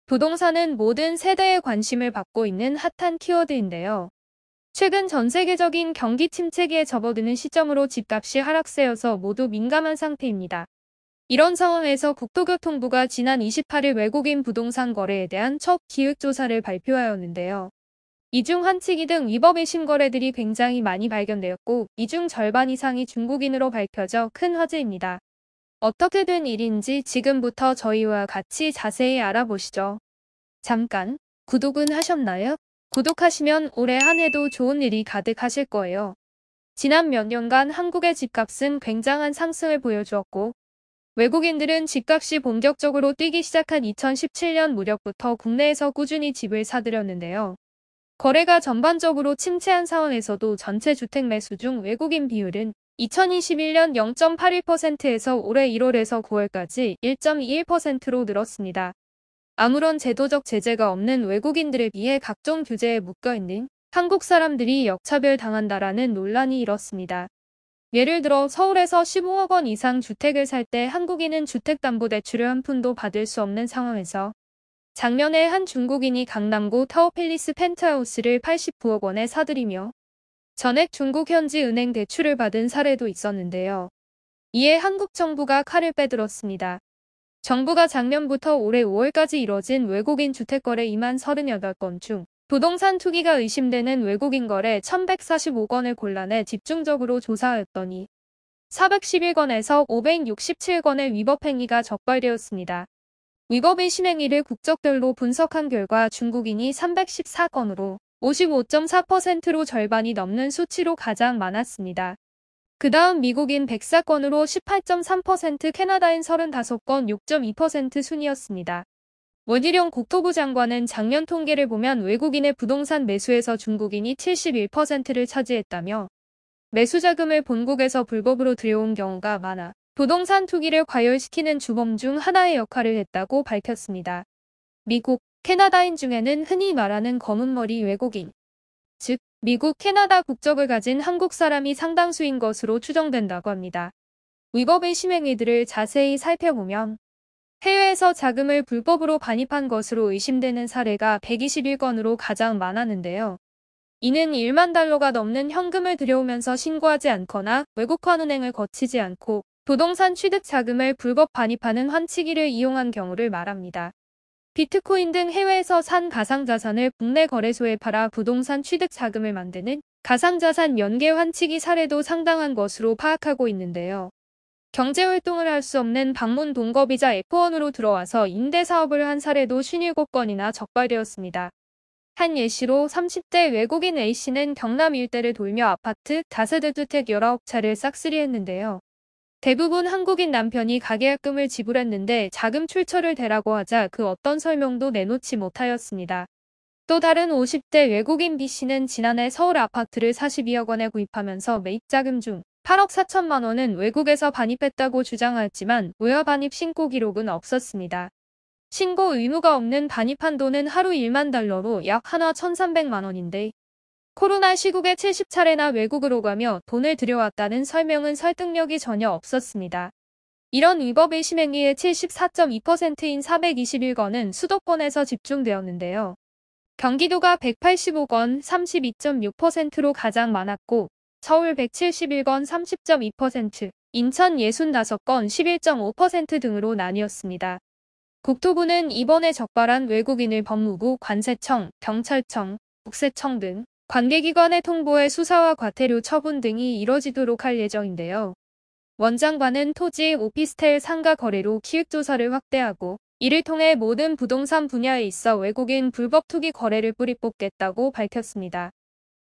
부동산은 모든 세대의 관심을 받고 있는 핫한 키워드인데요. 최근 전 세계적인 경기 침체기에 접어드는 시점으로 집값이 하락세여서 모두 민감한 상태입니다. 이런 상황에서 국토교통부가 지난 28일 외국인 부동산 거래에 대한 첫 기획조사를 발표하였는데요. 이중 환치기 등 위법 외신 거래들이 굉장히 많이 발견되었고, 이 중 절반 이상이 중국인으로 밝혀져 큰 화제입니다. 어떻게 된 일인지 지금부터 저희와 같이 자세히 알아보시죠. 잠깐, 구독은 하셨나요? 구독하시면 올해 한 해도 좋은 일이 가득하실 거예요. 지난 몇 년간 한국의 집값은 굉장한 상승을 보여주었고, 외국인들은 집값이 본격적으로 뛰기 시작한 2017년 무렵부터 국내에서 꾸준히 집을 사들였는데요. 거래가 전반적으로 침체한 상황에서도 전체 주택 매수 중 외국인 비율은 2021년 0.81%에서 올해 1월에서 9월까지 1.21%로 늘었습니다. 아무런 제도적 제재가 없는 외국인들에 비해 각종 규제에 묶여있는 한국 사람들이 역차별 당한다라는 논란이 일었습니다. 예를 들어 서울에서 15억 원 이상 주택을 살 때 한국인은 주택담보대출을 한 푼도 받을 수 없는 상황에서 작년에 한 중국인이 강남구 타워팰리스 펜트하우스를 89억 원에 사들이며 전액 중국 현지 은행 대출을 받은 사례도 있었는데요. 이에 한국 정부가 칼을 빼들었습니다. 정부가 작년부터 올해 5월까지 이뤄진 외국인 주택거래 2만 38건 중 부동산 투기가 의심되는 외국인 거래 1145건을 골라내 집중적으로 조사하였더니 411건에서 567건의 위법 행위가 적발되었습니다. 위법 의심 행위를 국적별로 분석한 결과 중국인이 314건으로 55.4%로 절반이 넘는 수치로 가장 많았습니다. 그 다음 미국인 104건으로 18.3%, 캐나다인 35건 6.2% 순이었습니다. 원희룡 국토부 장관은 작년 통계를 보면 외국인의 부동산 매수에서 중국인이 71%를 차지했다며 매수 자금을 본국에서 불법으로 들여온 경우가 많아 부동산 투기를 과열시키는 주범 중 하나의 역할을 했다고 밝혔습니다. 미국, 캐나다인 중에는 흔히 말하는 검은머리 외국인, 즉 미국, 캐나다 국적을 가진 한국 사람이 상당수인 것으로 추정된다고 합니다. 위법 의심 행위들을 자세히 살펴보면 해외에서 자금을 불법으로 반입한 것으로 의심되는 사례가 121건으로 가장 많았는데요. 이는 1만 달러가 넘는 현금을 들여오면서 신고하지 않거나 외국환 은행을 거치지 않고 부동산 취득 자금을 불법 반입하는 환치기를 이용한 경우를 말합니다. 비트코인 등 해외에서 산 가상자산을 국내 거래소에 팔아 부동산 취득 자금을 만드는 가상자산 연계 환치기 사례도 상당한 것으로 파악하고 있는데요. 경제활동을 할 수 없는 방문 동거비자 F1으로 들어와서 임대사업을 한 사례도 57건이나 적발되었습니다. 한 예시로 30대 외국인 A씨는 경남 일대를 돌며 아파트, 다세대 주택 19채를 싹쓸이했는데요. 대부분 한국인 남편이 가계약금을 지불했는데 자금 출처를 대라고 하자 그 어떤 설명도 내놓지 못하였습니다. 또 다른 50대 외국인 B씨는 지난해 서울 아파트를 42억 원에 구입하면서 매입자금 중 8억 4천만 원은 외국에서 반입했다고 주장하였지만 외화 반입 신고 기록은 없었습니다. 신고 의무가 없는 반입한 돈은 하루 1만 달러로 약 한화 1,300만 원인데 코로나 시국에 70차례나 외국으로 가며 돈을 들여왔다는 설명은 설득력이 전혀 없었습니다. 이런 위법 의심 행위의 74.2%인 421건은 수도권에서 집중되었는데요. 경기도가 185건 32.6%로 가장 많았고 서울 171건 30.2%, 인천 65건 11.5% 등으로 나뉘었습니다. 국토부는 이번에 적발한 외국인을 법무부, 관세청, 경찰청, 국세청 등 관계기관에 통보해 수사와 과태료 처분 등이 이뤄지도록 할 예정인데요. 원 장관은 토지, 오피스텔 상가 거래로 기획조사를 확대하고 이를 통해 모든 부동산 분야에 있어 외국인 불법 투기 거래를 뿌리 뽑겠다고 밝혔습니다.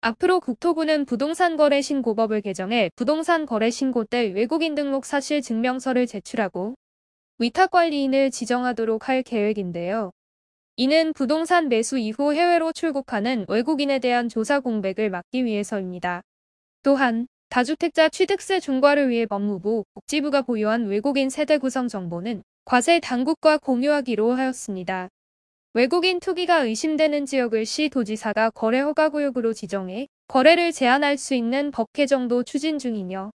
앞으로 국토부는 부동산 거래 신고법을 개정해 부동산 거래 신고 때 외국인 등록 사실 증명서를 제출하고 위탁관리인을 지정하도록 할 계획인데요. 이는 부동산 매수 이후 해외로 출국하는 외국인에 대한 조사 공백을 막기 위해서입니다. 또한 다주택자 취득세 중과를 위해 법무부, 복지부가 보유한 외국인 세대 구성 정보는 과세 당국과 공유하기로 하였습니다. 외국인 투기가 의심되는 지역을 시도지사가 거래 허가구역으로 지정해 거래를 제한할 수 있는 법 개정도 추진 중이며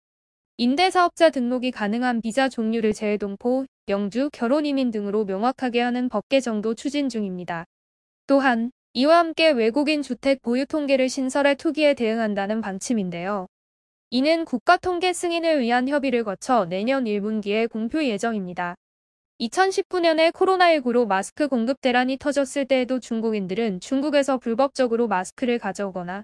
임대사업자 등록이 가능한 비자 종류를 재외동포, 영주, 결혼 이민 등으로 명확하게 하는 법 개정도 추진 중입니다. 또한 이와 함께 외국인 주택 보유 통계를 신설해 투기에 대응한다는 방침인데요. 이는 국가통계 승인을 위한 협의를 거쳐 내년 1분기에 공표 예정입니다. 2019년에 코로나19로 마스크 공급 대란이 터졌을 때에도 중국인들은 중국에서 불법적으로 마스크를 가져오거나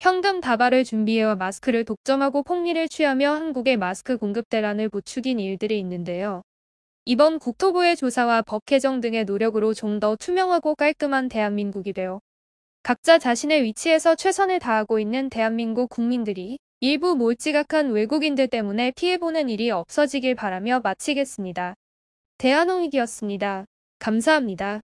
현금 다발을 준비해와 마스크를 독점하고 폭리를 취하며 한국의 마스크 공급 대란을 부추긴 일들이 있는데요. 이번 국토부의 조사와 법 개정 등의 노력으로 좀 더 투명하고 깔끔한 대한민국이 되어 각자 자신의 위치에서 최선을 다하고 있는 대한민국 국민들이 일부 몰지각한 외국인들 때문에 피해보는 일이 없어지길 바라며 마치겠습니다. 대한홍익이었습니다. 감사합니다.